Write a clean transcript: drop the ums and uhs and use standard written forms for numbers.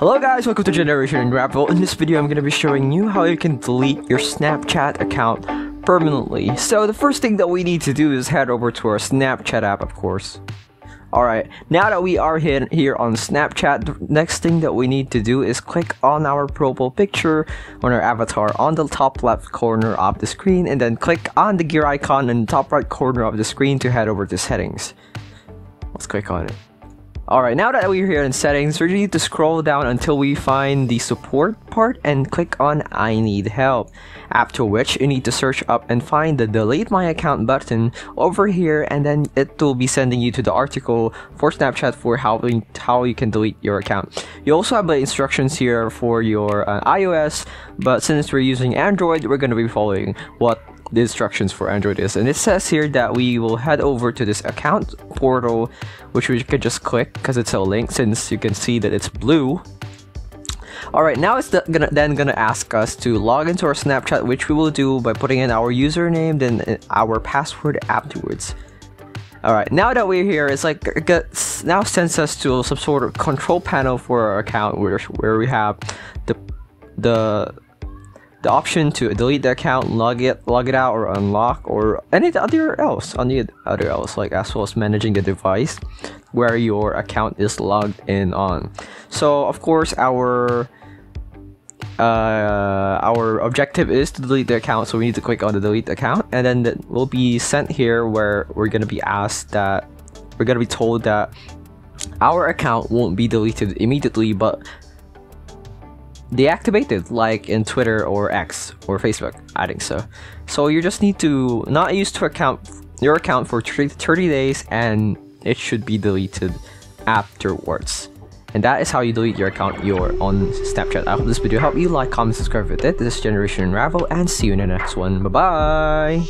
Hello guys, welcome to Generation Unravel. In this video I'm going to be showing you how you can delete your Snapchat account permanently. So the first thing that we need to do is head over to our Snapchat app, of course. Alright, now that we are here on Snapchat, the next thing that we need to do is click on our profile picture on our avatar on the top left corner of the screen, and then click on the gear icon in the top right corner of the screen to head over to settings. Let's click on it. Alright, now that we're here in settings, we need to scroll down until we find the support part and click on I need help. After which, you need to search up and find the delete my account button over here, and then it will be sending you to the article for Snapchat for how you can delete your account. You also have the instructions here for your iOS, but since we're using Android, we're going to be following what the instructions for Android is. And it says here that we will head over to this account portal, which we could just click because it's a link, since you can see that it's blue. Alright, now it's gonna ask us to log into our Snapchat, which we will do by putting in our username, then our password afterwards. Alright, now that we're here, it's like now sends us to some sort of control panel for our account, where we have the option to delete the account, log it out, or unlock, or any other else, like as well as managing the device where your account is logged in on. So of course our objective is to delete the account, so we need to click on the delete account, and then it will be sent here where we're gonna be told that our account won't be deleted immediately, but deactivated, like in Twitter or X or Facebook, I think so. So you just need to not use your account for 30 days, and it should be deleted afterwards. And that is how you delete your account on Snapchat. I hope this video helped you. Like, comment, subscribe if it did. This is Generation Unravel, and see you in the next one. Bye bye.